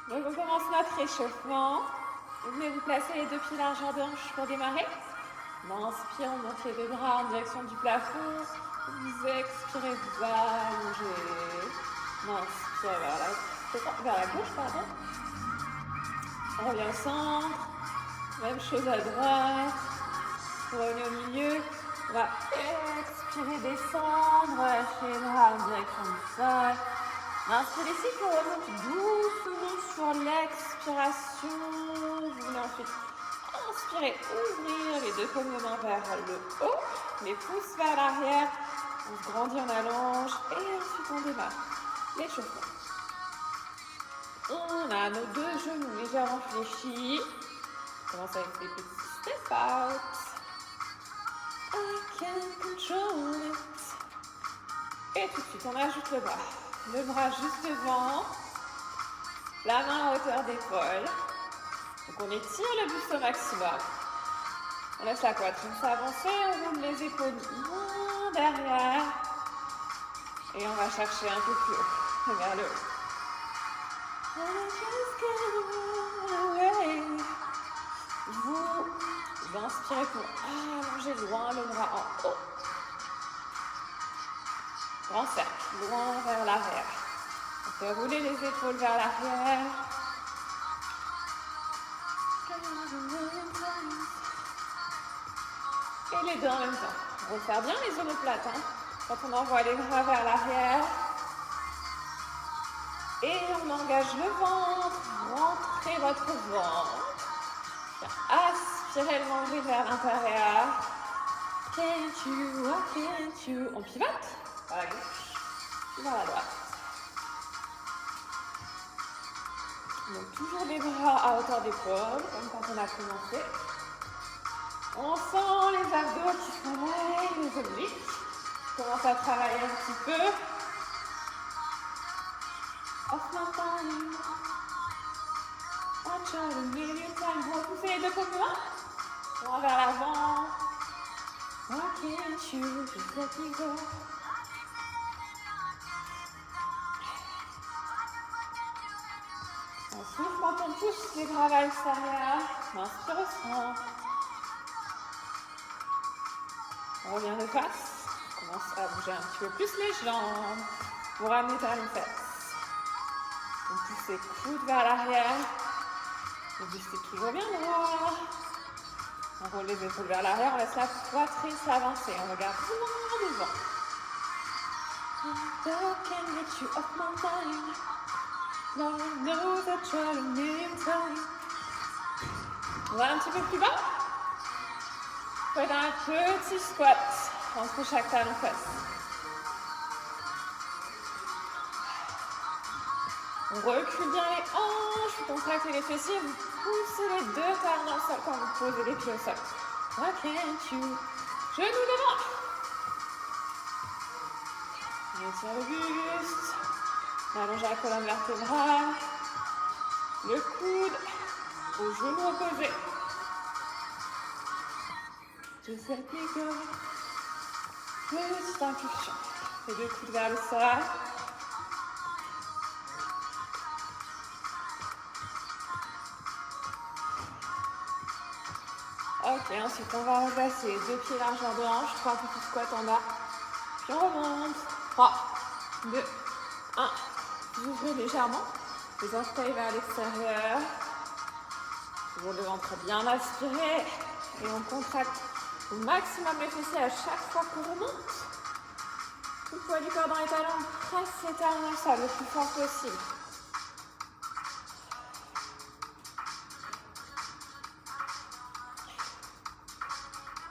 Donc on commence notre échauffement. Vous venez vous placer les deux pieds largeur de hanche pour démarrer. On inspire, on monte les deux bras en direction du plafond. Vous expirez, vous allongez. On inspire vers la gauche, pardon. On revient au centre. Même chose à droite. Pour revenir au milieu. On va expirer, descendre, relâcher les bras en direction du sol. Inspirez ici, puis on remonte doucement sur l'expiration. Vous venez ensuite inspirer, ouvrir les deux paumes de main vers le haut, les pouces vers l'arrière. On se grandit, on allonge et ensuite on démarre l'échauffement. On a nos deux genoux légèrement fléchis. On commence avec des petits step out. I can control it. Et tout de suite, on ajoute le bras. Le bras juste devant, la main à hauteur d'épaule. Donc on étire le buste au maximum. On laisse la poitrine s'avancer, on roule les épaules loin derrière. Et on va chercher un peu plus haut, vers le haut. Vous inspirez pour allonger loin le bras en haut. Grand cercle, loin vers l'arrière. On fait rouler les épaules vers l'arrière. Et les deux en même temps. On va faire bien les omoplates. Quand on envoie les bras vers l'arrière. Et on engage le ventre. Rentrez votre ventre. Aspirez le nombril vers l'intérieur. Can't you. On pivote. Vers la gauche, vers la droite. Donc toujours les bras à hauteur d'épaule, comme quand on a commencé. On sent les abdos qui se réveillent, les obliques. On commence à travailler un petit peu. Off my time. I try to give you time. Repoussez les deux paumes de main. On va vers l'avant. Why can't you just let me go? On souffle quand on pousse les bras vers l'extérieur. On inspire au centre. On revient de face. On commence à bouger un petit peu plus les jambes. Vous ramenez vers les fesses. On pousse les coudes vers l'arrière. Le buste est toujours bien droit. On roule les épaules vers l'arrière. On laisse la poitrine s'avancer. On regarde loin devant. I can get you off my mind. Lord knows I tried a million times. On va un petit peu plus bas. Faites un petit squat entre chaque talon fesse. On recule bien les hanches, vous contractez les fessiers, vous poussez les deux talons dans le sol quand vous posez les pieds au sol. Why can't you? Genoux devant. On étire le buste. On allonge la colonne vertébrale, le coude au genou opposé. Just let me go. Petite impulsion. Les deux coudes vers le sol. Ok, ensuite on va replacer les deux pieds largeur de hanche, 3 petits squats en bas. Puis on remonte. 3, 2, 1. Vous ouvrez légèrement les orteils vers l'extérieur. Toujours le ventre bien aspiré. Et on contracte au maximum les fessiers à chaque fois qu'on remonte. Tout le poids du corps dans les talons. Presse les talons dans le sol le plus fort possible.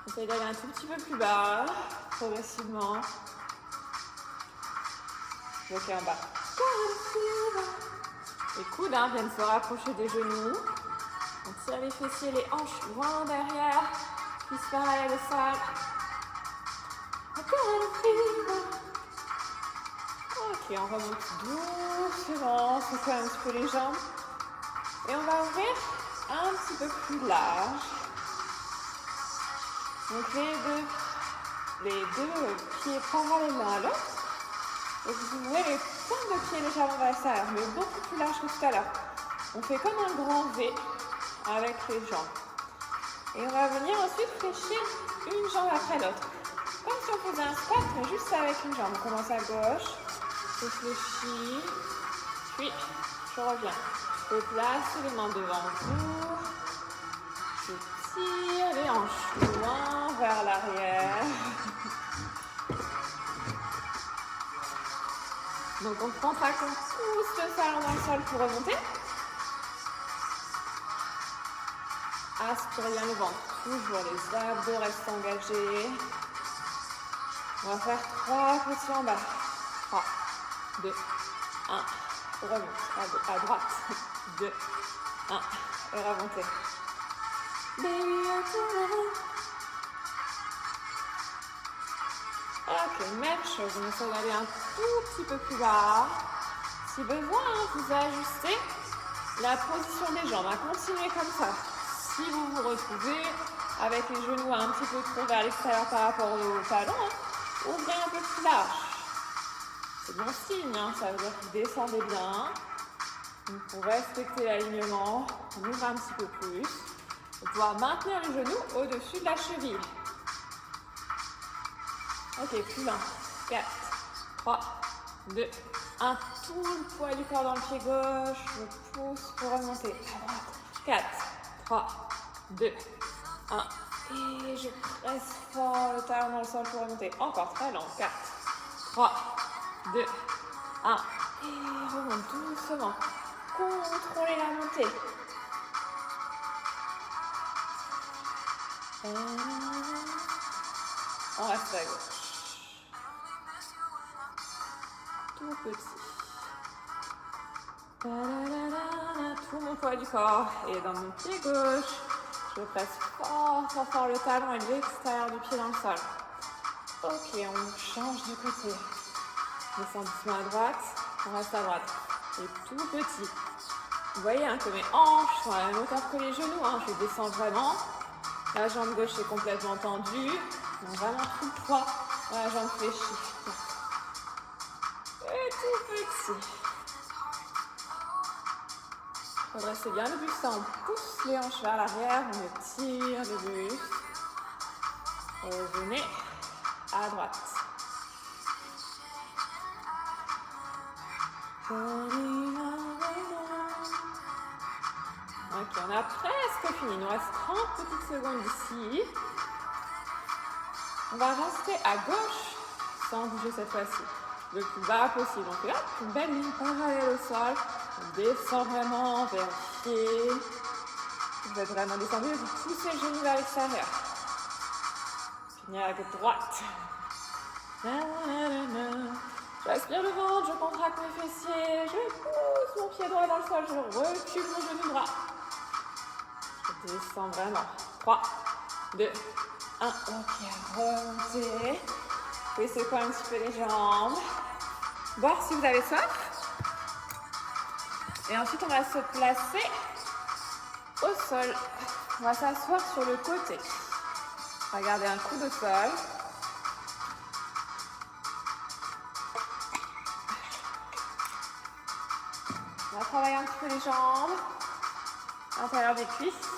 Essayez d'aller un tout petit peu plus bas, progressivement. Bloquez en bas. Les coudes viennent se rapprocher des genoux. On tire les fessiers, les hanches loin derrière. Cuisses parallèles au sol. Ok, on remonte doucement. On secoue un petit peu les jambes. Et on va ouvrir un petit peu plus large. Donc les deux pieds parallèlement à l'autre. Et vous ouvrez les pointes de pied légèrement vers l'extérieur, mais beaucoup plus large que tout à l'heure. On fait comme un grand V avec les jambes. Et on va venir ensuite fléchir une jambe après l'autre. Comme si on faisait un squat, mais juste avec une jambe. On commence à gauche, je fléchis, puis je reviens. Je place les mains devant vous. Je tire les hanches loin vers l'arrière. Donc on contracte, on pousse le talon dans le sol pour remonter. Aspirez bien le ventre. Toujours les abdos restent engagés. On va faire 3 petits en bas. 3, 2, 1. Remonte à droite. 2, 1. Et remontez. Ok, même chose. On essaie d'aller un tout petit peu plus bas. Si besoin, vous ajustez la position des jambes. Continuez comme ça. Si vous vous retrouvez avec les genoux un petit peu trop vers l'extérieur par rapport au talon, ouvrez un peu plus large. C'est bon signe, ça veut dire que vous descendez bien. Donc pour respecter l'alignement, on ouvre un petit peu plus. Pour pouvoir maintenir les genoux au-dessus de la cheville. Ok, plus loin. 4, 3, 2, 1. Tout le poids du corps dans le pied gauche. Je pousse pour remonter. À droite. 4, 3, 2, 1. Et je presse fort le talon dans le sol pour remonter. Encore très lent. 4, 3, 2, 1. Et remonte doucement. Contrôlez la montée. On reste à gauche. Tout petit. Tout mon poids du corps est dans mon pied gauche. Je presse fort le talon et l'extérieur du pied dans le sol. Ok, on change de côté. On descend doucement à droite. On reste à droite. Et tout petit. Vous voyez que mes hanches sont à la même hauteur que les genoux. Je descends vraiment. La jambe gauche est complètement tendue. Donc vraiment tout le poids dans la jambe fléchie. Et tout petit. Redressez bien le buste. On pousse les hanches vers l'arrière. On étire le buste. Revenez à droite. Ok, on a presque fini. Il nous reste 30 petites secondes ici. On va rester à gauche sans bouger cette fois-ci. Le plus bas possible. Donc là, une belle ligne parallèle au sol. On descend vraiment vers le pied. Vous êtes vraiment descendu. Vous poussez le genou vers l'extérieur. Finir avec droite. J'aspire le ventre, je contracte mes fessiers, je pousse mon pied droit dans le sol, je recule mon genou droit. Je descends vraiment. 3, 2, 1. Ok, remontez. Vous pouvez secouer un petit peu les jambes. Voir si vous avez soif. Et ensuite, on va se placer au sol. On va s'asseoir sur le côté. On va garder un coup de sol. On va travailler un petit peu les jambes, l'intérieur des cuisses,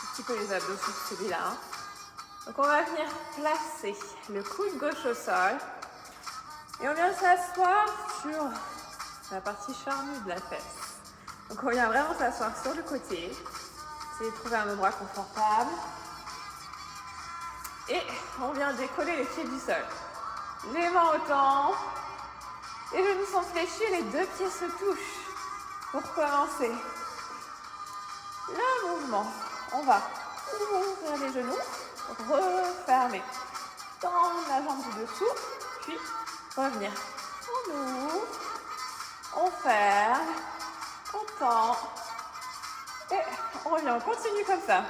un petit peu les abdos sur celui-là. Donc on va venir placer le coude gauche au sol et on vient s'asseoir sur la partie charnue de la fesse. Donc on vient vraiment s'asseoir sur le côté, essayer de trouver un endroit confortable et on vient décoller les pieds du sol. Les mains au temps. Les genoux sont fléchis, les deux pieds se touchent. Pour commencer le mouvement, on va ouvrir les genoux, refermer, tendre la jambe du dessous, puis revenir. On ouvre, on ferme, on tend et on revient. On continue comme ça.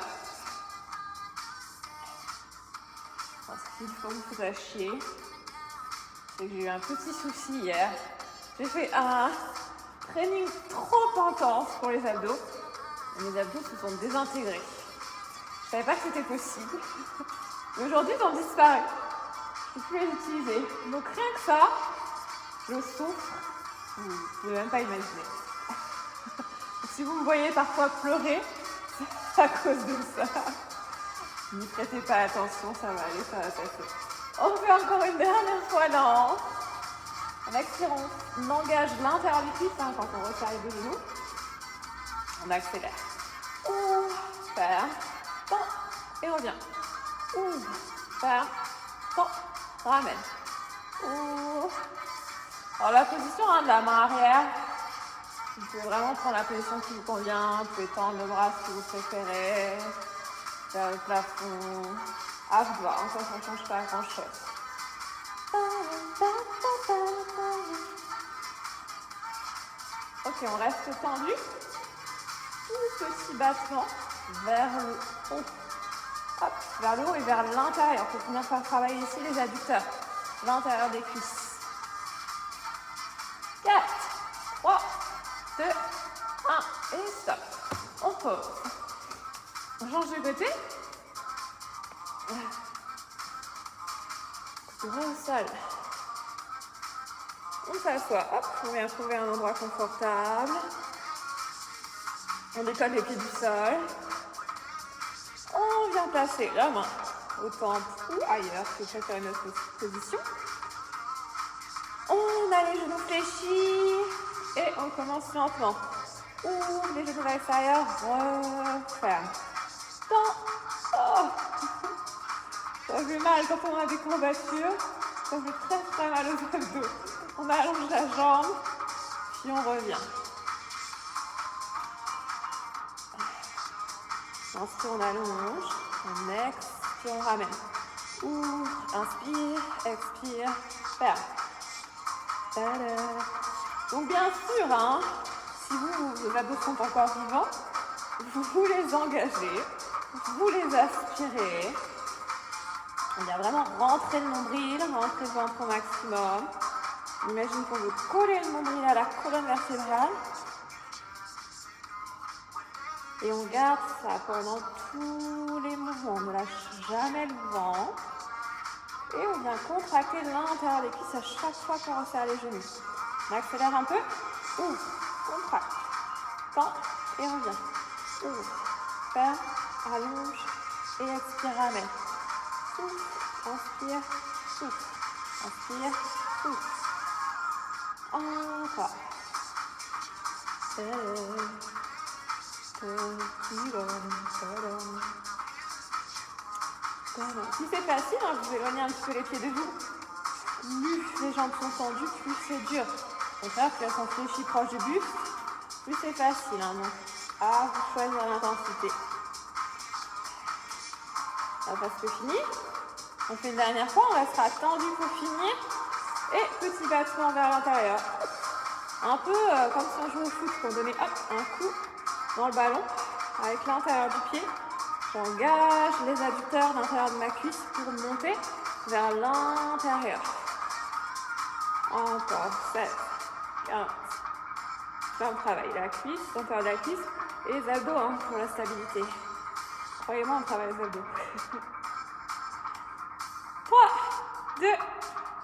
Parce qu'il faut que vous sachiez, c'est que j'ai eu un petit souci hier. J'ai fait un training trop intense pour les abdos. Et mes abdos se sont désintégrés. Je savais pas que c'était possible. Mais aujourd'hui, ils ont disparu. Je ne peux plus les utiliser. Donc rien que ça, je souffre Vous ne pouvez même pas imaginer. Si vous me voyez parfois pleurer, c'est à cause de ça. N'y prêtez pas attention, ça va aller, ça va passer. On fait encore une dernière fois, non. En expirant, on engage l'intérieur du cuisse quand on resserre les deux genoux. On accélère. Ouvre, faire, tend, et revient. Ouvre, faire, tend, ramène. Ouvre. Alors la position de la main arrière, vous pouvez vraiment prendre la position qui vous convient. Vous pouvez tendre le bras si vous préférez. Vers le plafond. À vous de voir, ça ne change pas grand chose. Ok, on reste tendu. Tout petit battement vers le haut. Hop, vers le haut et vers l'intérieur. Pour finir par travailler ici les adducteurs. L'intérieur des cuisses. 4, 3, 2, 1 et stop. On pose. On change de côté. On va au sol. On s'assoit. Hop, on vient trouver un endroit confortable. On décolle les pieds du sol. On vient placer la main au temple ou ailleurs, si vous préférez une autre position. On a les genoux fléchis et on commence lentement. Ouvre les genoux vers l'extérieur, referme. Tends. Oh. Ça fait mal quand on a des courbatures. Ça fait très mal aux abdos. On allonge la jambe, puis on revient. Inspire, on allonge. On expire, on ramène. Ouvre, inspire, expire, ferme. Tada. Donc bien sûr, si vos abdos sont encore vivants, vous les engagez, vous les aspirez. On vient vraiment rentrer le nombril, rentrer le ventre au maximum. Imagine qu'on veut coller le nombril à la colonne vertébrale. Et on garde ça pendant tous les mouvements. On ne lâche jamais le ventre. Et on vient contracter l'intérieur des cuisses à chaque fois qu'on resserre les genoux. On accélère un peu. Ouvre, contracte, tend et revient. Ouvre, ferme, allonge et expire, ramène. Souffle, inspire, souffle, inspire, souffle. Encore. Si c'est facile, vous éloignez un petit peu les pieds de vous. Plus les jambes sont tendues, plus c'est dur. Au contraire, plus elles sont fléchies proches du buste, plus c'est facile. Donc, à vous choisir l'intensité. On va presque fini. On fait une dernière fois, on restera tendu pour finir. Et petit battement vers l'intérieur. Un peu comme si on jouait au foot, qu'on donnait un coup dans le ballon avec l'intérieur du pied. J'engage les adducteurs d'intérieur de ma cuisse pour monter vers l'intérieur. Encore 7, 15. Là, on travaille la cuisse, l'intérieur de la cuisse et les abdos pour la stabilité. Croyez-moi, on travaille les abdos. 3, 2,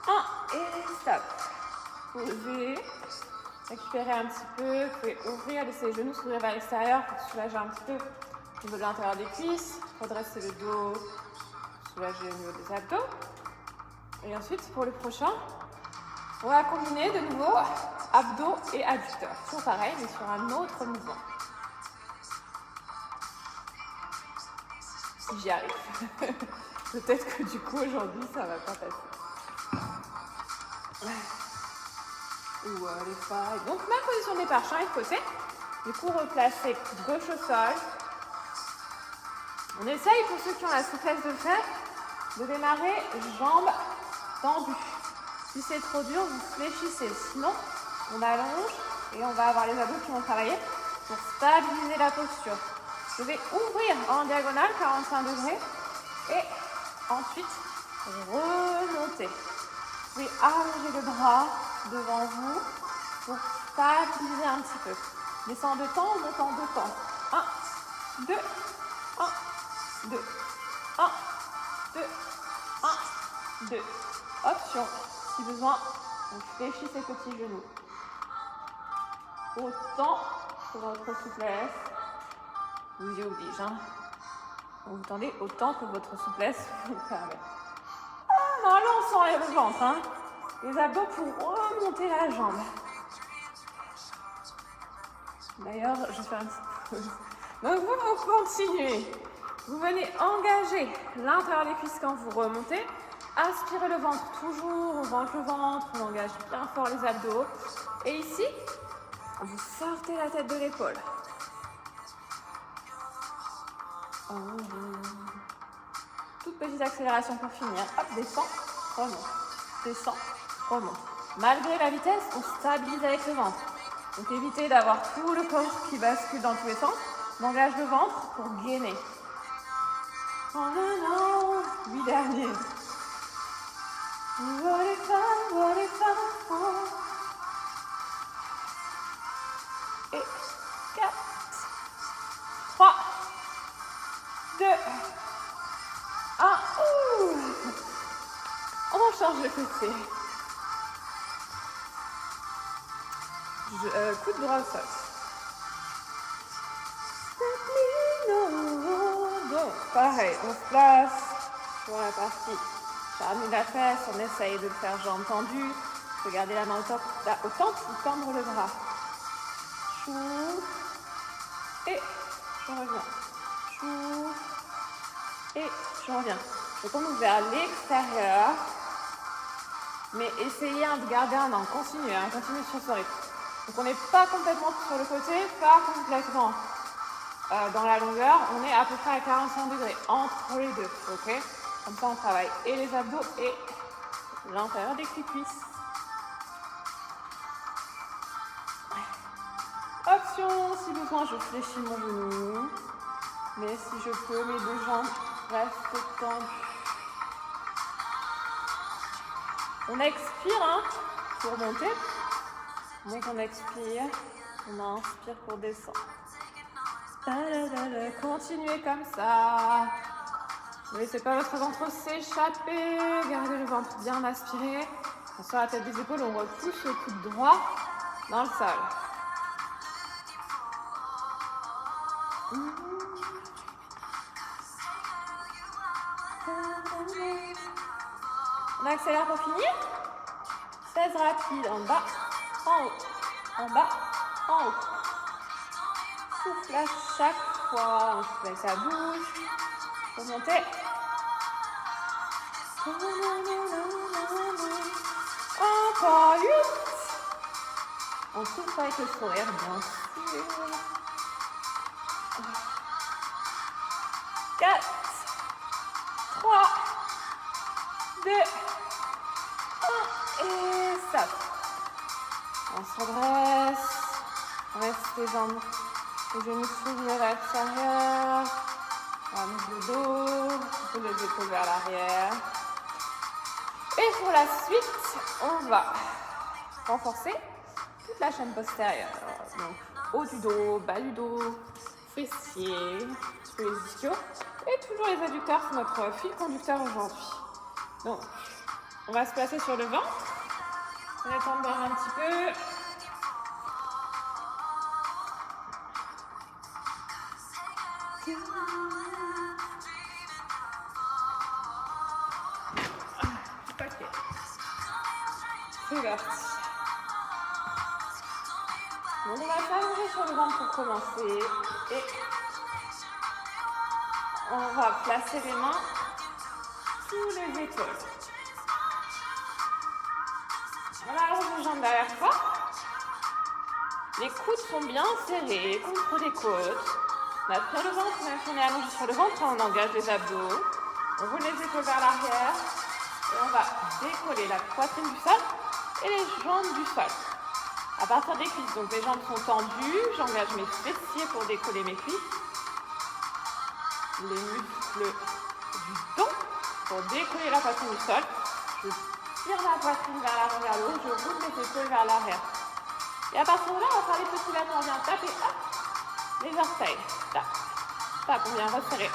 1 et stop. Posez. Récupérez un petit peu. Vous pouvez ouvrir, laisser les genoux s'ouvrir vers l'extérieur pour soulager un petit peu au niveau de l'intérieur des cuisses. Redresser le dos, soulager au niveau des abdos. Et ensuite, pour le prochain, on va combiner de nouveau abdos et adducteurs. Toujours pareil, mais sur un autre mouvement. Si j'y arrive. Peut-être que du coup, aujourd'hui, ça va pas passer. Ou les failles. Donc, même position des parchins et de côté. Du coup, replacer gauche au sol. On essaye, pour ceux qui ont la souplesse de le faire, de démarrer jambes tendues. Si c'est trop dur, vous fléchissez. Sinon, on allonge et on va avoir les abdos qui vont travailler pour stabiliser la posture. Je vais ouvrir en diagonale, 45 degrés, et ensuite remonter. Vous pouvez allonger le bras devant vous pour stabiliser un petit peu. Descends de temps, montant de temps. 1, 2, 1, 2, 1, 2, 1, 2. Option, si besoin, on fléchit ses petits genoux. autant que votre souplesse vous y oblige. Hein. Vous tendez autant que votre souplesse vous le permet. Ah, là, on sent le ventre. Hein. Les abdos pour remonter la jambe. D'ailleurs, je vais faire une petite pause. Donc, vous continuez. Vous venez engager l'intérieur des cuisses quand vous remontez. Aspirez le ventre, toujours, on ventre le ventre, on engage bien fort les abdos. Et ici, vous sortez la tête de l'épaule. Toute petite accélération pour finir. Hop, descend, remonte. Descend, remonte. Malgré la vitesse, on stabilise avec le ventre. Donc évitez d'avoir tout le corps qui bascule dans tous les sens. On engage le ventre pour gainer. Oh non, 8 derniers. What if I fall? Et 4, 3, 2, 1. On change de côté. Coup de bras au sol. Donc, pareil, on se place sur la partie charnue de la fesse, on essaye de faire jambes tendues, de garder la main au temple ou tendre le bras. Chou, et je reviens. Chou, et je reviens. Je tourne vers l'extérieur, mais essayez de garder un an, continuez sur ce rythme. Donc on n'est pas complètement sur le côté, pas complètement dans la longueur, on est à peu près à 45 degrés entre les deux, ok? Comme ça on travaille et les abdos et l'intérieur des cuisses. Option, si besoin je fléchis mon genou, mais si je peux, mes deux jambes restent tendues. On expire pour monter. Donc on expire, on inspire pour descendre. Continuez comme ça. Ne laissez pas votre ventre s'échapper. Gardez le ventre bien aspiré. Sur la tête des épaules, on repousse le coude droit dans le sol. On accélère pour finir. 16 rapides en bas, en haut, en bas, en haut. Souffle à chaque fois. On souffle avec sa bouche. Remontez. Encore 8. On souffle avec le sourire, bien sûr. 4, 3, 2, 1 et stop. On se redresse. On reste les jambes, les genoux soulevés vers l'extérieur. On mise le dos, on peut les épaules vers l'arrière. Et pour la suite, on va renforcer toute la chaîne postérieure. Donc, haut du dos, bas du dos, fessiers, tous les ischios. Et toujours les adducteurs, c'est notre fil conducteur aujourd'hui. Donc, on va se placer sur le ventre. On va tendre un petit peu. C'est parti. Donc on va s'allonger sur le ventre pour commencer. Et on va placer les mains sous les épaules. On allonge les jambes derrière soi. Les coudes sont bien serrés contre les côtes. On aspire le ventre, même si on est allongé sur le ventre, on engage les abdos. On roule les épaules vers l'arrière. Et on va décoller la poitrine du sol et les jambes du sol. À partir des cuisses, donc les jambes sont tendues. J'engage mes fessiers pour décoller mes cuisses. Les muscles du dos pour décoller la poitrine du sol. Je tire la poitrine vers l'avant, vers le haut. Je roule les épaules vers l'arrière. Et à partir de là, on va faire les petits battements. On vient taper, hop, les orteils. Tape, tape, on vient resserrer.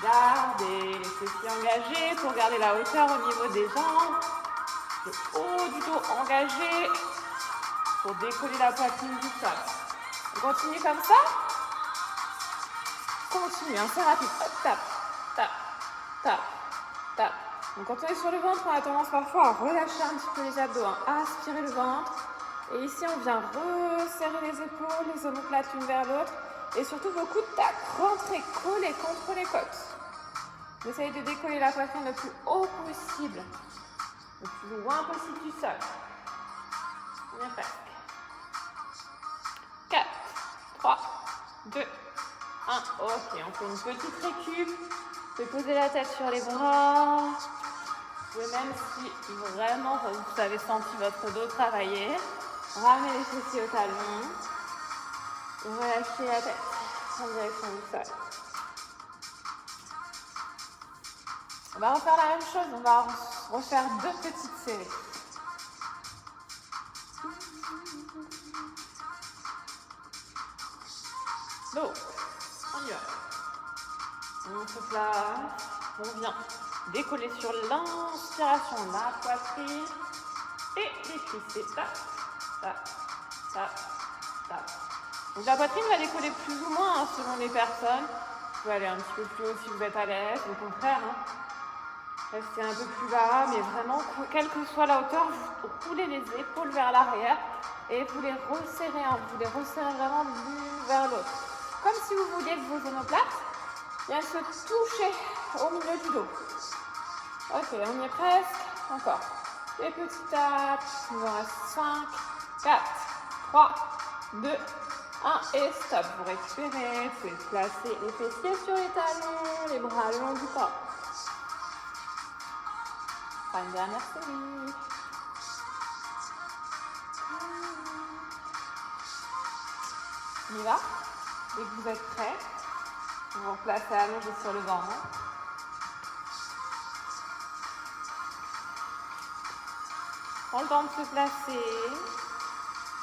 Gardez les fessiers engagés pour garder la hauteur au niveau des jambes. Le haut du dos engagé pour décoller la poitrine du sol. On continue comme ça. Continue, hein, c'est rapide. Hop, tape, tape, tape, tape. Donc quand on est sur le ventre, on a tendance parfois à relâcher un petit peu les abdos, hein, à aspirer le ventre. Et ici, on vient resserrer les épaules, les omoplates l'une vers l'autre. Et surtout, vos coudes, tac, rentrez, collez contre les côtes. Essayez de décoller la poitrine le plus haut possible. Le plus loin possible du sol. On est presque. 4, 3, 2, 1. Ok, on fait une petite récup. Vous pouvez poser la tête sur les bras. Vous pouvez même, si vraiment vous avez senti votre dos travailler, ramener les fessiers au talon. Et relâchez la tête en direction du sol. On va refaire la même chose. On va refaire 2 petites séries. Donc, on y va. On se place, on vient décoller sur l'inspiration la poitrine et les cuisses. Et tac, tac, tac, tac. Donc la poitrine va décoller plus ou moins selon les personnes. Vous pouvez aller un petit peu plus haut si vous êtes à l'aise, au contraire. Restez un peu plus bas, mais vraiment, quelle que soit la hauteur, vous roulez les épaules vers l'arrière et vous les resserrez. Vous les resserrez vraiment l'une vers l'autre. Comme si vous vouliez que vos omoplates viennent se toucher au milieu du dos. Ok, on y est presque. Encore. Les petites tapes. Il vous en reste 5, 4, 3, 2, 1 et stop. Vous récupérez. Vous pouvez placer les fessiers sur les talons, les bras le long du corps. Enfin, une dernière série. On y va. Dès que vous êtes prêts, vous vous replacez allongé sur le ventre. Prends le temps de se placer.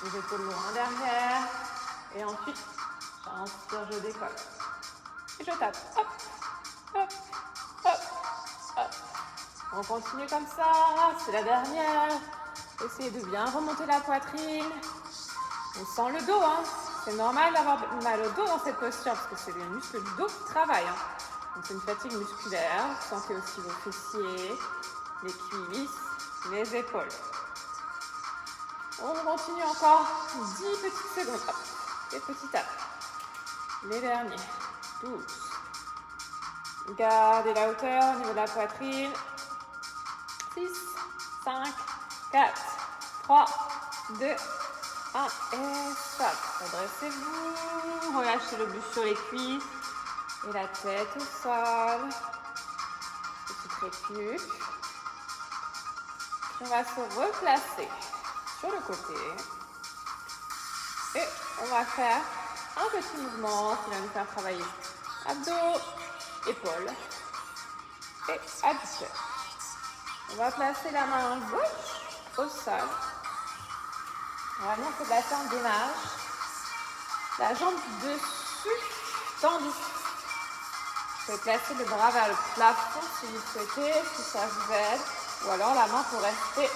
Les épaules loin derrière. Et ensuite, j'inspire, je décolle. Et je tape. Hop, hop, hop, hop. On continue comme ça. C'est la dernière. Essayez de bien remonter la poitrine. On sent le dos, hein. C'est normal d'avoir mal au dos dans cette posture parce que c'est les muscles du dos qui travaillent. Donc c'est une fatigue musculaire. Vous sentez aussi vos fessiers, les cuisses, les épaules. On continue encore 10 petites secondes. Hop, les petits tapes. Les derniers. 12. Gardez la hauteur au niveau de la poitrine. 6, 5, 4, 3, 2, 1 et stop. Redressez-vous. Relâchez le buste sur les cuisses et la tête au sol. Petite récup. On va se replacer sur le côté. Et on va faire un petit mouvement qui va nous faire travailler abdos, épaules et adducteurs. On va placer la main gauche au sol. On va venir se placer en gainage. La jambe du dessus tendue. Vous pouvez placer le bras vers le plafond si vous souhaitez, si ça vous aide. Ou alors la main peut rester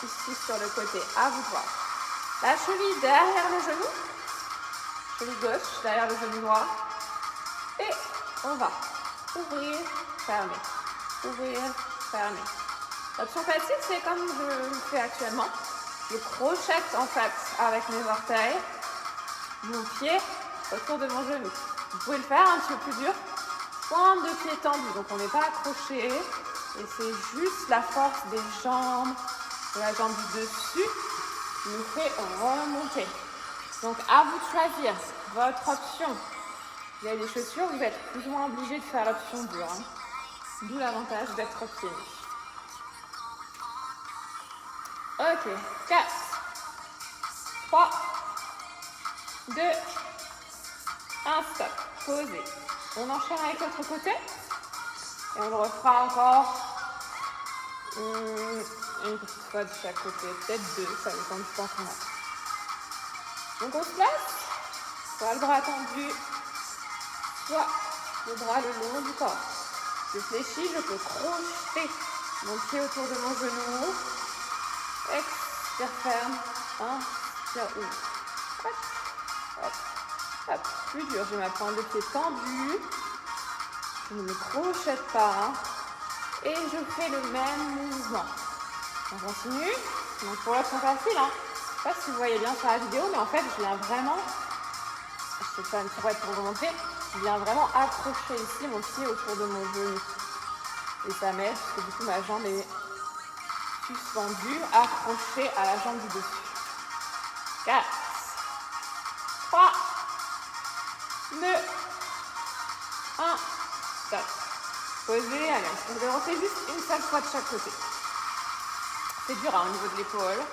ici sur le côté. À vous de voir. La cheville derrière le genou. Cheville gauche derrière le genou droit. Et on va ouvrir, fermer. Ouvrir, fermer. L'option facile, c'est comme je le fais actuellement. Je crochette en fait avec mes orteils, mon pied autour de mon genou. Vous pouvez le faire un petit peu plus dur. Pointe de pied tendue, donc on n'est pas accroché. Et c'est juste la force des jambes, de la jambe du dessus qui nous fait remonter. Donc à vous de choisir votre option. Il y a des chaussures, vous êtes plus ou moins obligé de faire l'option dure. D'où l'avantage d'être pieds nus. Ok, 4, 3, 2, 1, stop. Posez. On enchaîne avec l'autre côté. Et on le refera encore une petite fois de chaque côté. Peut-être 2, ça dépend du temps qu'on a. Donc on se place. Soit le bras tendu, soit le bras le long du corps. Je fléchis, je peux crocheter mon pied autour de mon genou. Expire ferme. Inspire, ouvre. Hop, hop, hop. Plus dur, je vais ma pointe de pied tendue. Je ne me crochette pas. Et je fais le même mouvement. On continue. Donc pour l'autre, c'est facile. Je ne sais pas si vous voyez bien sur la vidéo, mais en fait, je viens vraiment, je fais une pirouette pour vous montrer, je viens vraiment accrocher ici mon pied autour de mon genou. Et ça m'aide, parce que du coup, ma jambe est suspendue, accrochée à la jambe du dessus. 4, 3, 2, 1, stop. Posez, allez, on va refaire juste une seule fois de chaque côté. C'est dur au niveau de l'épaule.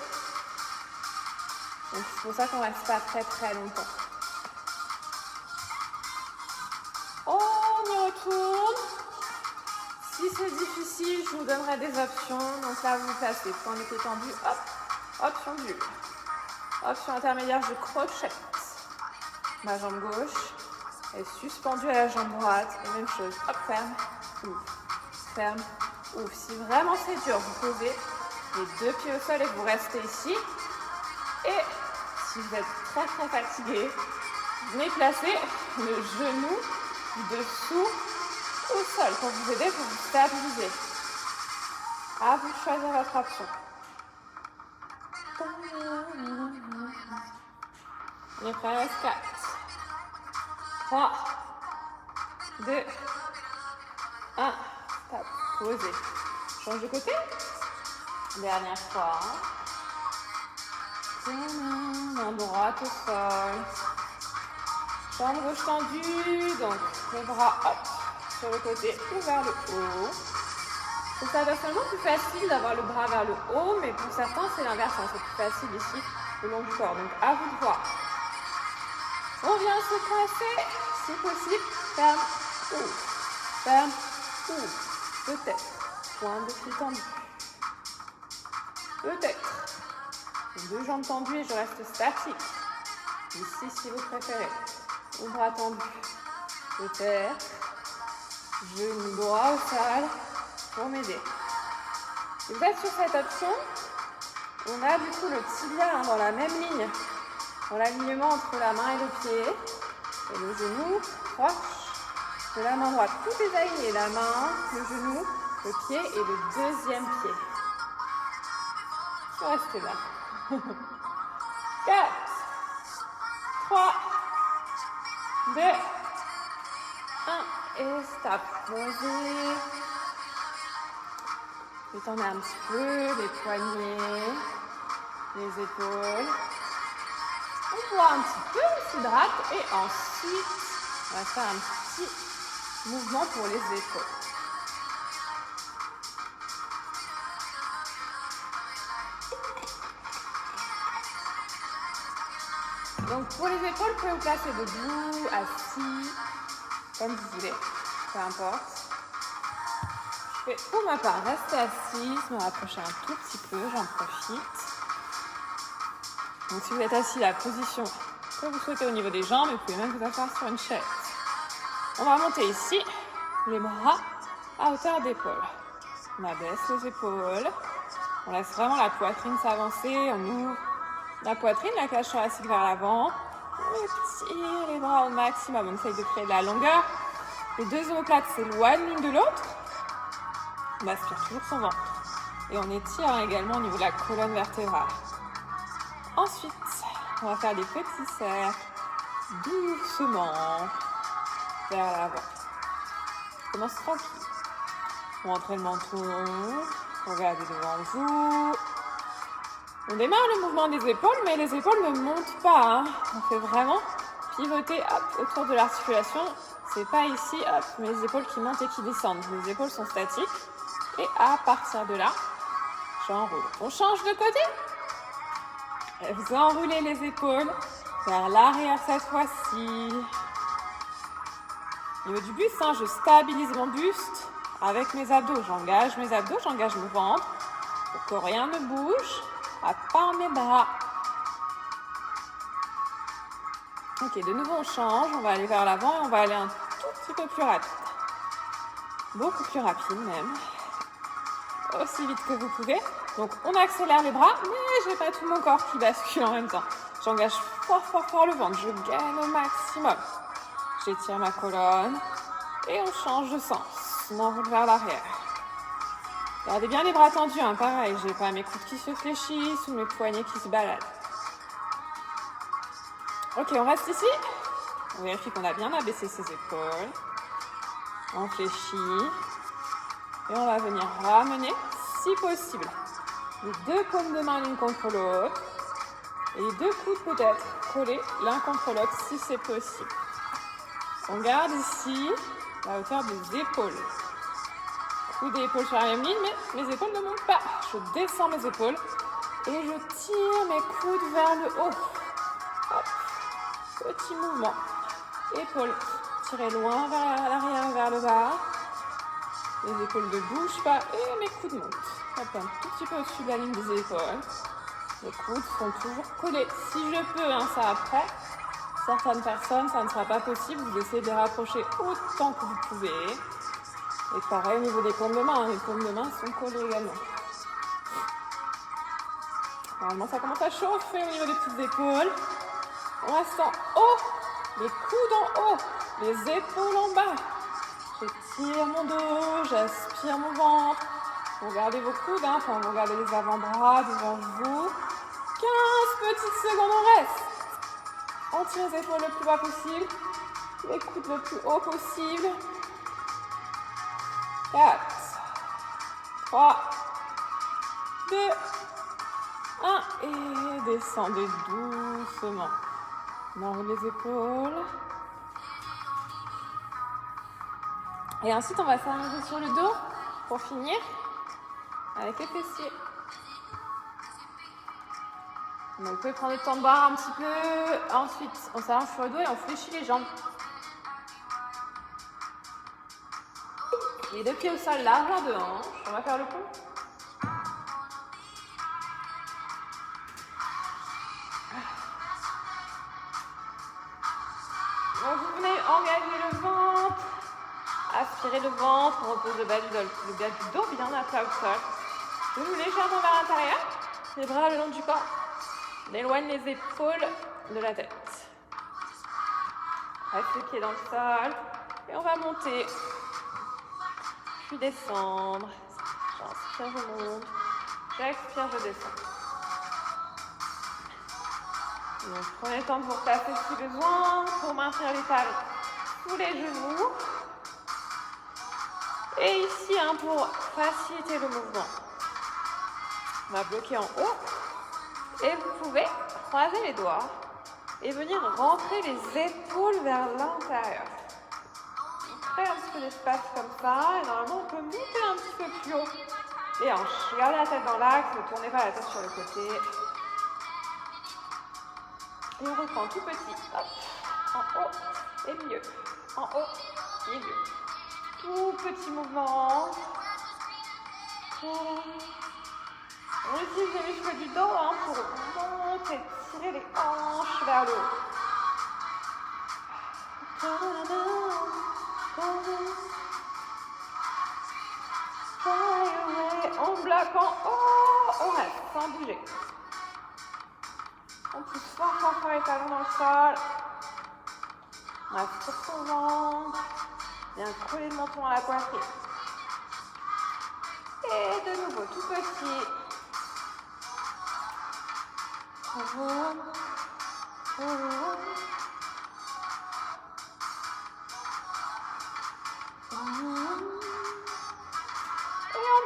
Donc c'est pour ça qu'on reste pas très longtemps. On y retourne. Si c'est difficile, je vous donnerai des options. Donc là, vous vous placez, point de pied tendu, hop, option bulle. Option intermédiaire, je crochette. Ma jambe gauche est suspendue à la jambe droite. Et même chose, hop, ferme, ouvre, ferme, ouvre. Si vraiment c'est dur, vous posez les deux pieds au sol et vous restez ici. Et si vous êtes très fatigué, venez placer le genou du dessous au sol pour vous aider, pour vous stabiliser. À vous de choisir votre option. On est prêt, 4, 3, 2, 1, stop, posez. Change de côté. Dernière fois. Main droite au sol. Jambe gauche tendue. Donc, les bras hop, sur le côté ou vers le haut. C'est certainement plus facile d'avoir le bras vers le haut, mais pour certains, c'est l'inverse. C'est plus facile ici, le long du corps. Donc, à vous de voir. On vient se placer, si possible. Ferme, ouvre. Ferme, ouvre. Peut-être. Point de pied tendu. Peut-être. Les deux jambes tendues et je reste statique. Ici, si vous préférez. Au bras tendu. Peut-être. Genou droit au sol pour m'aider. Vous êtes sur cette option. On a du coup le tibia dans la même ligne. Dans l'alignement entre la main et le pied. Et le genou proche de la main droite. Tout est aligné. La main, le genou, le pied et le deuxième pied. Restez là. 4, 3, 2, 1 et stop. Posez. Détendez un petit peu les poignets, les épaules. On boit un petit peu, on s'hydrate et ensuite, on va faire un petit mouvement pour les épaules. Donc pour les épaules, vous pouvez vous placer debout, assis, comme vous voulez, peu importe. Je vais pour ma part rester assise, me rapprocher un tout petit peu, j'en profite. Donc si vous êtes assis, la position que vous souhaitez au niveau des jambes, vous pouvez même vous asseoir sur une chaise. On va monter ici, les bras à hauteur d'épaule. On abaisse les épaules, on laisse vraiment la poitrine s'avancer, on ouvre la poitrine, la cage thoracique vers l'avant. On tire les bras au maximum. On essaye de créer de la longueur. Les deux omoplates s'éloignent l'une de l'autre. On aspire toujours son ventre. Et on étire également au niveau de la colonne vertébrale. Ensuite, on va faire des petits cercles doucement vers l'avant. On commence tranquille. Rentrez le menton. Regardez devant vous. On démarre le mouvement des épaules, mais les épaules ne montent pas. On fait vraiment pivoter autour de l'articulation. C'est pas ici, mes épaules qui montent et qui descendent. Les épaules sont statiques. Et à partir de là, j'enroule. On change de côté. Vous enroulez les épaules vers l'arrière cette fois-ci. Au niveau du buste, je stabilise mon buste avec mes abdos. J'engage mes abdos, j'engage mon ventre pour que rien ne bouge. À part mes bras. Ok, de nouveau on change, on va aller vers l'avant et on va aller un tout petit peu plus rapide. Beaucoup plus rapide même. Aussi vite que vous pouvez. Donc on accélère les bras, mais j'ai pas tout mon corps qui bascule en même temps. J'engage fort, fort, fort le ventre. Je gaine au maximum. J'étire ma colonne et on change de sens. On enroule vers l'arrière. Gardez bien les bras tendus, hein, pareil. J'ai pas mes coudes qui se fléchissent ou mes poignets qui se baladent. Ok, on reste ici. On vérifie qu'on a bien abaissé ses épaules. On fléchit. Et on va venir ramener, si possible, les deux paumes de main l'une contre l'autre. Et les deux coudes peut-être collés l'un contre l'autre si c'est possible. On garde ici la hauteur des épaules. Coudes et épaules sur la même ligne, mais mes épaules ne montent pas. Je descends mes épaules et je tire mes coudes vers le haut. Hop. Petit mouvement. Épaules tirées loin vers l'arrière, vers le bas. Les épaules ne bougent pas et mes coudes montent. Hop, un tout petit peu au-dessus de la ligne des épaules. Les coudes sont toujours collés. Si je peux, hein, ça après. Certaines personnes, ça ne sera pas possible. Vous essayez de les rapprocher autant que vous pouvez. Et pareil au niveau des paumes de main. Les paumes de main sont collées également. Normalement, ça commence à chauffer au niveau des petites épaules. On reste en haut. Les coudes en haut. Les épaules en bas. J'étire mon dos. J'aspire mon ventre. Vous regardez vos coudes. Hein, enfin, vous regardez les avant-bras devant vous. 15 petites secondes, on reste. On tire les épaules le plus bas possible. Les coudes le plus haut possible. 4, 3, 2, 1. Et descendez doucement. On enroule les épaules. Et ensuite, on va s'allonger sur le dos pour finir avec les fessiers. Donc, vous pouvez prendre le temps de barre un petit peu. Ensuite, on s'allonge sur le dos et on fléchit les jambes. Les deux pieds au sol, largeur de hanche. On va faire le pont. Donc, vous venez engager le ventre. Aspirez le ventre. On repose le bas du dos bien à plat au sol. Genoux légèrement vers l'intérieur. Les bras le long du corps. On éloigne les épaules de la tête. Reste les pieds dans le sol. Et on va monter. Puis descendre. J'inspire, je monte. J'expire, je descends. Donc, prenez le temps de vous replacer si besoin, pour maintenir les talons sous les genoux. Et ici, hein, pour faciliter le mouvement, on va bloquer en haut. Et vous pouvez croiser les doigts et venir rentrer les épaules vers l'intérieur. Un petit peu d'espace comme ça, et normalement on peut monter un petit peu plus haut. Les hanches, gardez la tête dans l'axe, ne tournez pas la tête sur le côté. Et on reprend tout petit, hop, en haut et milieu, en haut, milieu. Tout petit mouvement. On utilise les muscles du dos hein, pour monter, tirer les hanches vers le haut. On bloque en haut, on reste sans bouger. On pousse fort, fort, fort les talons dans le sol. On reste sur son ventre. Bien coller le menton à la poitrine. Et de nouveau, tout petit.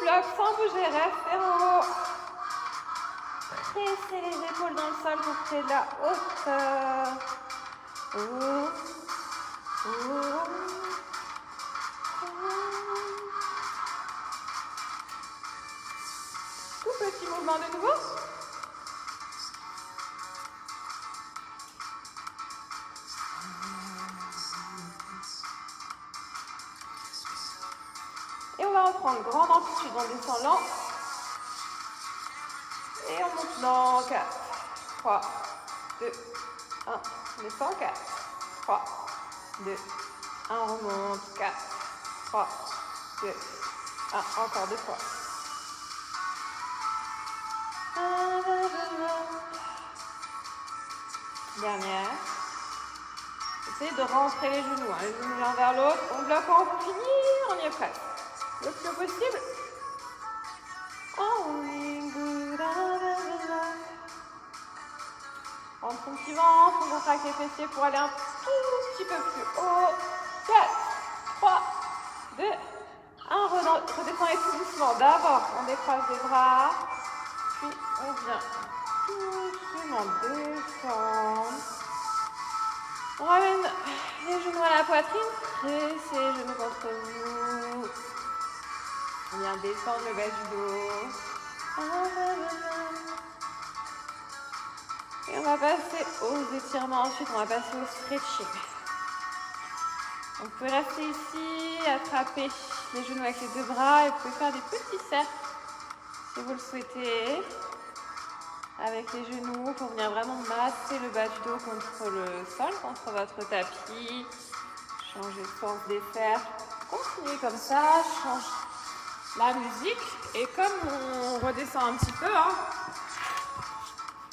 Bloc sans bouger, restez en haut. Pressez les épaules dans le sol pour créer de la hauteur. Tout petit mouvement de nouveau. Et on va reprendre grande amplitude en descendant. Et on monte dans 4, 3, 2, 1. On descend 4, 3, 2, 1. On remonte 4, 3, 2, 1. Encore 2 fois. Dernière. Essayez de rentrer les genoux, hein. Les genoux l'un vers l'autre. On bloque en haut pour finir. On y est presque. Le plus haut possible. Prends ton petit ventre, on contracte les fessiers pour aller un tout petit peu plus haut. 4, 3, 2, 1. Redescendez tout doucement. D'abord, on décroise les bras. Puis, on vient doucement descendre. On ramène les genoux à la poitrine. Pressez les genoux contre vous. On vient descendre le bas du dos. Et on va passer aux étirements. Ensuite, on va passer au stretching. Donc, vous pouvez rester ici, attraper les genoux avec les deux bras et vous pouvez faire des petits cercles si vous le souhaitez avec les genoux pour venir vraiment masser le bas du dos contre le sol, contre votre tapis. Changez le sens des cercles. Continuez comme ça, change la musique et comme on redescend un petit peu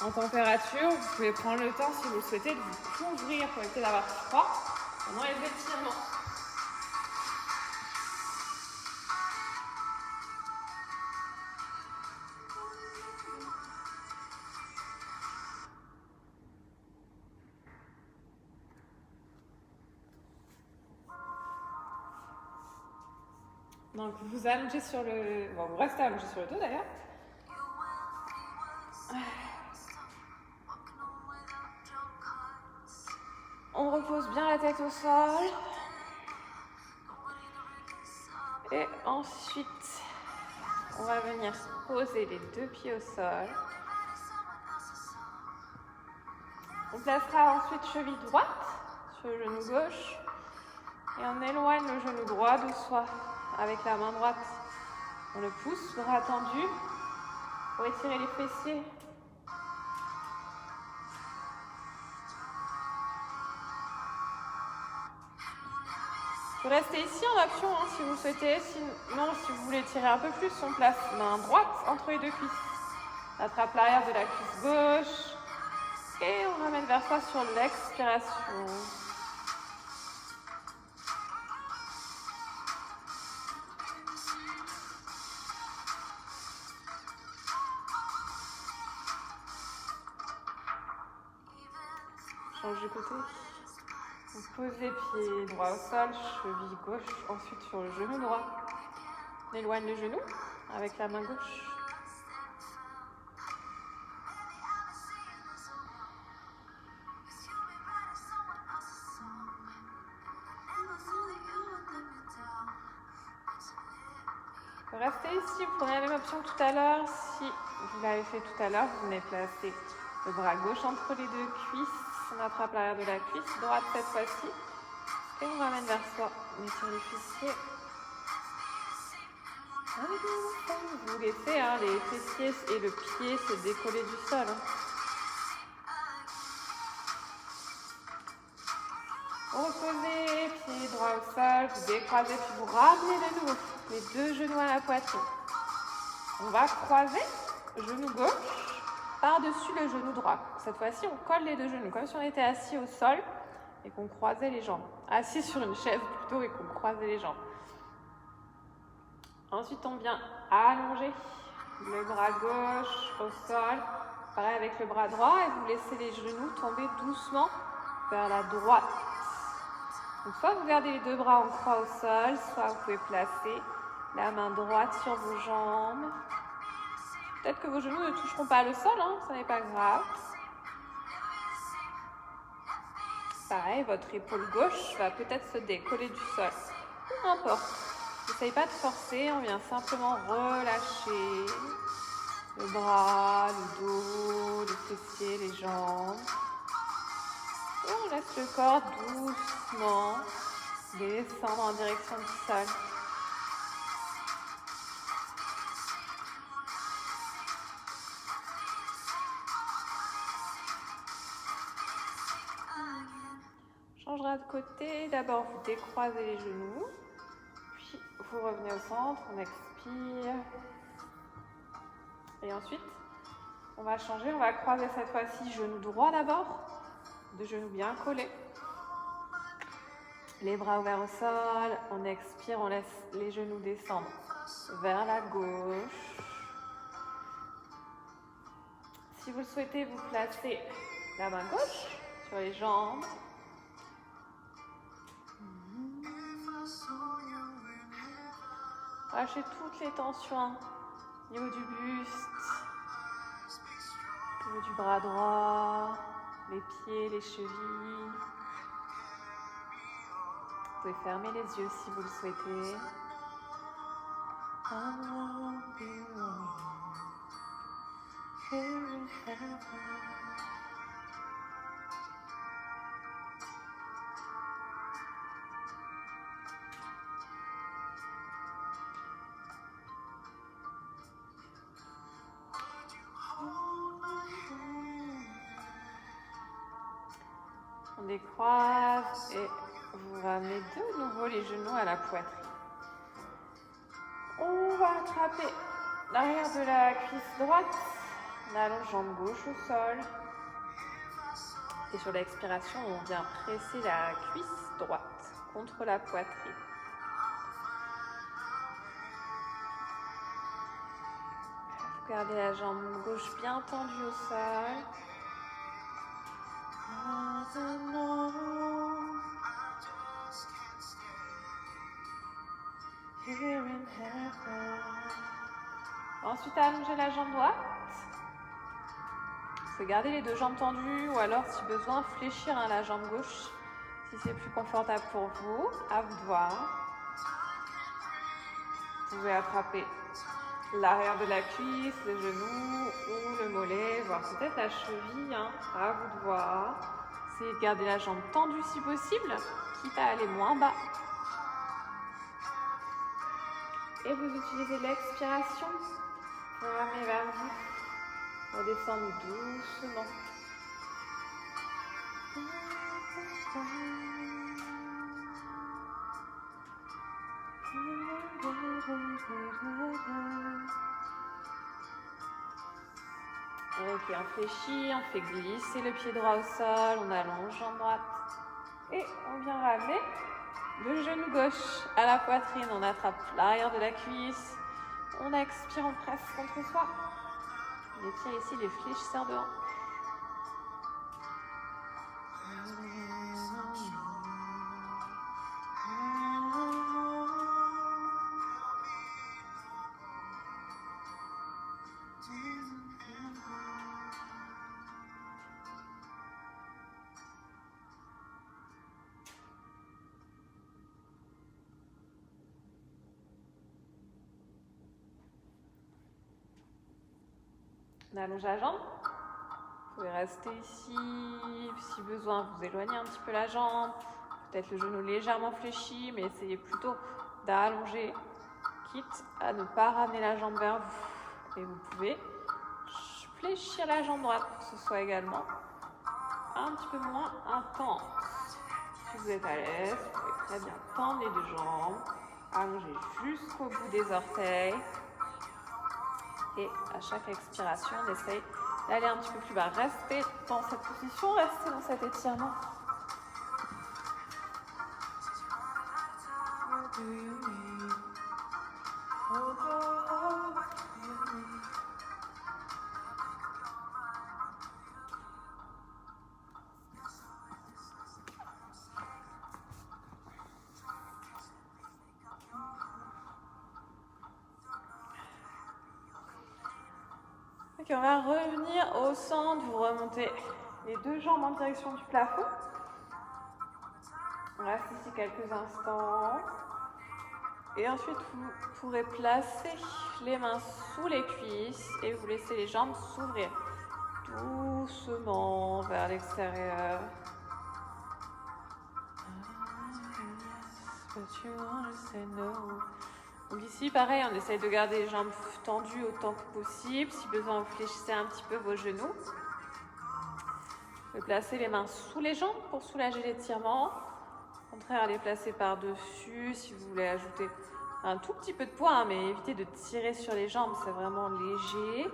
en température, vous pouvez prendre le temps si vous le souhaitez de vous couvrir pour éviter d'avoir froid pendant les étirements. Donc vous allongez sur le... Bon, vous restez allongé sur le dos d'ailleurs. On repose bien la tête au sol. Et ensuite, on va venir poser les deux pieds au sol. On placera ensuite cheville droite sur le genou gauche. Et on éloigne le genou droit de soi avec la main droite. On le pousse, bras tendu, pour étirer les fessiers. Vous restez ici en option si vous le souhaitez. Sinon, si vous voulez tirer un peu plus, on place main droite entre les deux cuisses. On attrape l'arrière de la cuisse gauche. Et on ramène vers soi sur l'expiration. Change de côté. Vous posez pied droit au sol, cheville gauche, ensuite sur le genou droit. On éloigne le genou avec la main gauche. Restez ici, vous prenez la même option que tout à l'heure. Si vous l'avez fait tout à l'heure, vous venez placer le bras gauche entre les deux cuisses. On attrape l'arrière de la cuisse, droite cette fois-ci. Et on ramène vers soi. On étire les fessiers. Vous laissez les fessiers et le pied se décoller du sol. Reposez, pied droit au sol, vous décroisez, puis vous ramenez de nouveau les deux genoux à la poitrine. On va croiser genou gauche par-dessus le genou droit. Cette fois-ci, on colle les deux genoux, comme si on était assis au sol et qu'on croisait les jambes. Assis sur une chaise plutôt et qu'on croisait les jambes. Ensuite, on vient allonger le bras gauche au sol. Pareil avec le bras droit et vous laissez les genoux tomber doucement vers la droite. Donc, soit vous gardez les deux bras en croix au sol, soit vous pouvez placer la main droite sur vos jambes. Peut-être que vos genoux ne toucheront pas le sol, ça n'est pas grave. Pareil, votre épaule gauche va peut-être se décoller du sol. Peu importe. N'essayez pas de forcer, on vient simplement relâcher le bras, le dos, les fessiers, les jambes. Et on laisse le corps doucement descendre en direction du sol. Changera de côté. D'abord, vous décroisez les genoux. Puis, vous revenez au centre. On expire. Et ensuite, on va changer. On va croiser cette fois-ci genou droit d'abord. Deux genoux bien collés. Les bras ouverts au sol. On expire, on laisse les genoux descendre vers la gauche. Si vous le souhaitez, vous placez la main gauche sur les jambes. Lâchez toutes les tensions au niveau du buste, au niveau du bras droit, les pieds, les chevilles. Vous pouvez fermer les yeux si vous le souhaitez. On décroise et vous ramenez de nouveau les genoux à la poitrine. On va attraper l'arrière de la cuisse droite. On allonge jambe gauche au sol. Et sur l'expiration, on vient presser la cuisse droite contre la poitrine. Vous gardez la jambe gauche bien tendue au sol. Ensuite, allongez la jambe droite. Vous pouvez garder les deux jambes tendues ou alors, si besoin, fléchir la jambe gauche si c'est plus confortable pour vous. À vous de voir. Vous pouvez attraper l'arrière de la cuisse, le genou ou le mollet, voire peut-être la cheville. À vous de voir. Essayez de garder la jambe tendue si possible, quitte à aller moins bas. Et vous utilisez l'expiration pour ramener vers vous. Redescendre doucement. Ok, on fléchit, on fait glisser le pied droit au sol, on allonge jambe droite. Et on vient ramener le genou gauche à la poitrine, on attrape l'arrière de la cuisse. On expire, on presse contre soi. On étire ici les fléchisseurs de hanche. On allonge la jambe. Vous pouvez rester ici. Si besoin, vous éloignez un petit peu la jambe. Peut-être le genou légèrement fléchi, mais essayez plutôt d'allonger, quitte à ne pas ramener la jambe vers vous. Et vous pouvez fléchir la jambe droite pour que ce soit également un petit peu moins intense. Si vous êtes à l'aise, vous pouvez très bien tendre les deux jambes, allonger jusqu'au bout des orteils. Et à chaque expiration, on essaye d'aller un petit peu plus bas. Restez dans cette position, restez dans cet étirement. Ok, on va revenir au centre, vous remontez les deux jambes en direction du plafond. On reste ici quelques instants. Et ensuite, vous pourrez placer les mains sous les cuisses et vous laissez les jambes s'ouvrir doucement vers l'extérieur. Donc ici, pareil, on essaye de garder les jambes tendues autant que possible. Si besoin, vous fléchissez un petit peu vos genoux. Vous pouvez placer les mains sous les jambes pour soulager l'étirement. Au contraire, les placer par-dessus si vous voulez ajouter un tout petit peu de poids, mais évitez de tirer sur les jambes, c'est vraiment léger.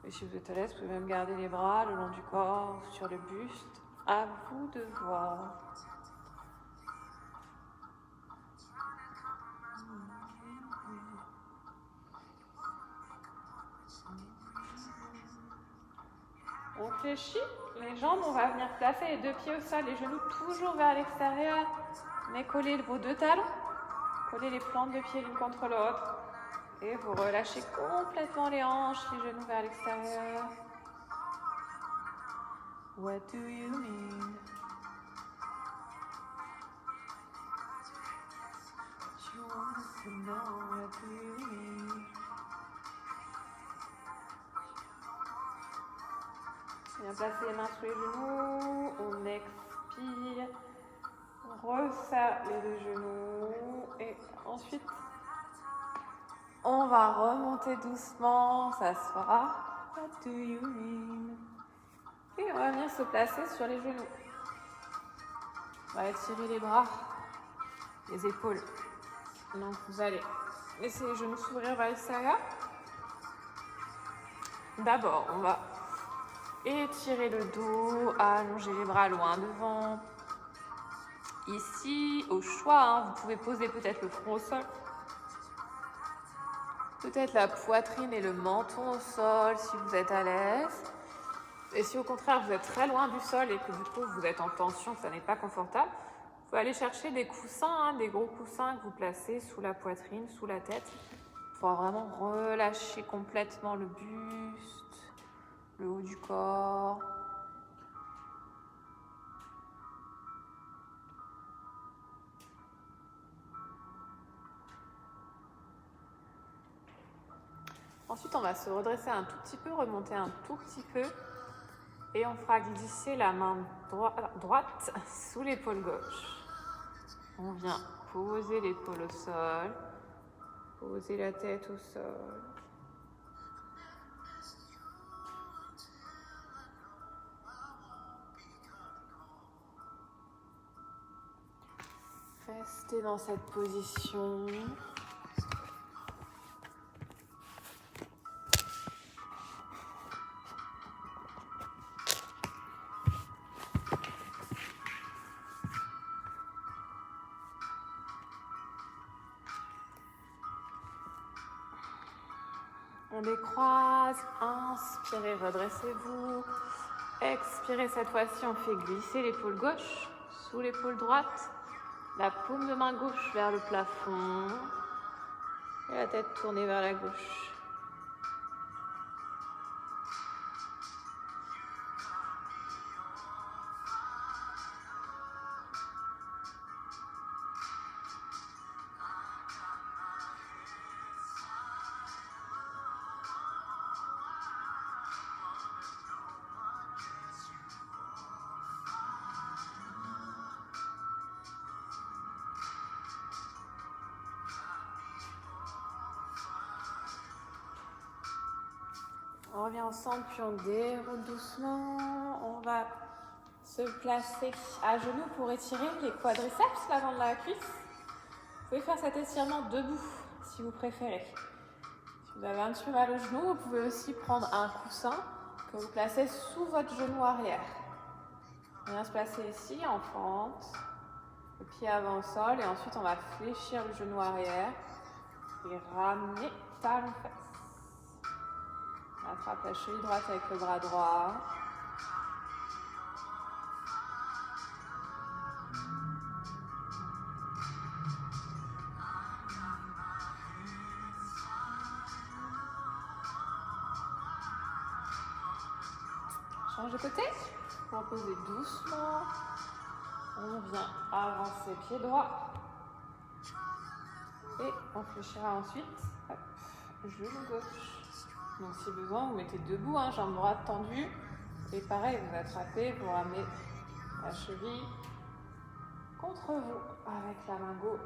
Et si vous êtes à l'aise, vous pouvez même garder les bras le long du corps, sur le buste. À vous de voir. On fléchit les jambes, on va venir placer les deux pieds au sol, les genoux toujours vers l'extérieur, mais collez vos deux talons, collez les plantes de pieds l'une contre l'autre. Et vous relâchez complètement les hanches, les genoux vers l'extérieur. What do you mean? You want to know what do you mean? Bien placer les mains sous les genoux, on expire, on resserre les deux genoux et ensuite on va remonter doucement, s'asseoir. What do you mean? Et on va venir se placer sur les genoux. On va étirer les bras, les épaules. Donc vous allez laisser les genoux s'ouvrir vers l'extérieur. D'abord, on va étirer le dos, allonger les bras loin devant. Ici, au choix, vous pouvez poser peut-être le front au sol. Peut-être la poitrine et le menton au sol si vous êtes à l'aise. Et si au contraire vous êtes très loin du sol et que du coup vous êtes en tension, que ça n'est pas confortable, vous pouvez aller chercher des coussins, des gros coussins que vous placez sous la poitrine, sous la tête, pour vraiment relâcher complètement le buste, le haut du corps. Ensuite, on va se redresser un tout petit peu, remonter un tout petit peu. Et on fera glisser la main droite sous l'épaule gauche. On vient poser l'épaule au sol, poser la tête au sol. Restez dans cette position. On décroise, inspirez, redressez-vous. Expirez, cette fois-ci, on fait glisser l'épaule gauche sous l'épaule droite. La paume de main gauche vers le plafond. Et la tête tournée vers la gauche. On revient ensemble, puis on déroule doucement. On va se placer à genoux pour étirer les quadriceps, l'avant de la cuisse. Vous pouvez faire cet étirement debout, si vous préférez. Si vous avez un petit peu mal au genou, vous pouvez aussi prendre un coussin que vous placez sous votre genou arrière. On vient se placer ici, en fente, le pied avant au sol, et ensuite on va fléchir le genou arrière et ramener talon-fesse. Attrape la cheville droite avec le bras droit. Change de côté. Pour poser doucement. On vient avancer pied droit. Et on fléchira ensuite. Hop, genou gauche. Donc si besoin, vous mettez debout, jambe droite tendue. Et pareil, vous attrapez, vous ramenez la cheville contre vous avec la main gauche.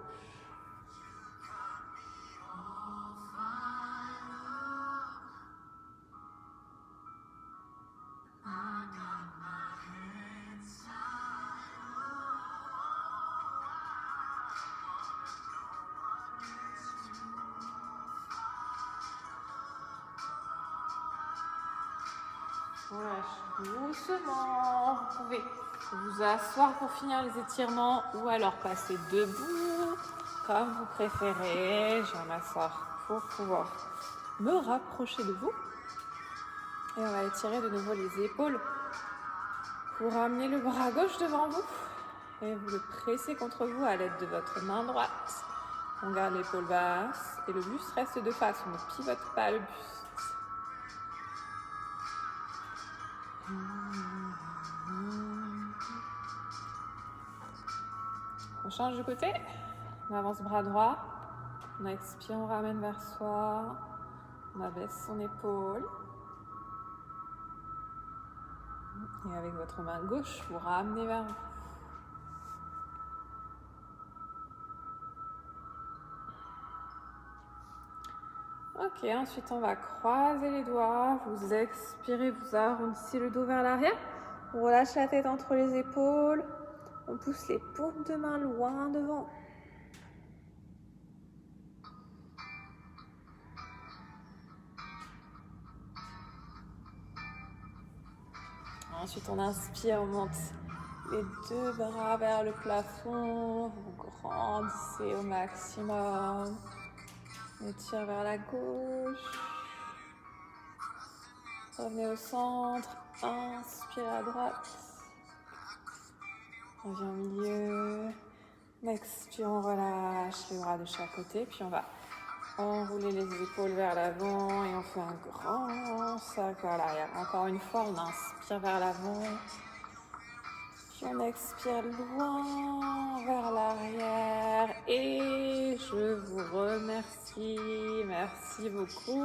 Relâchez doucement. Vous pouvez vous asseoir pour finir les étirements ou alors passer debout, comme vous préférez. Je vais m'asseoir pour pouvoir me rapprocher de vous. Et on va étirer de nouveau les épaules pour ramener le bras gauche devant vous. Et vous le pressez contre vous à l'aide de votre main droite. On garde l'épaule basse et le buste reste de face. On ne pivote pas le buste. On change de côté. On avance bras droit. On expire, on ramène vers soi. On abaisse son épaule. Et avec votre main gauche, vous ramenez vers vous. Ok, ensuite on va croiser les doigts, vous expirez, vous arrondissez le dos vers l'arrière, on relâche la tête entre les épaules, on pousse les paumes de main loin devant. Ensuite on inspire, on monte les deux bras vers le plafond, vous grandissez au maximum. On étire vers la gauche. Revenez au centre. Inspire à droite. On vient au milieu. On expire, on relâche les bras de chaque côté. Puis on va enrouler les épaules vers l'avant et on fait un grand cercle vers l'arrière. Encore une fois, on inspire vers l'avant. Puis on expire loin vers l'arrière. Et je vous remercie. Merci beaucoup.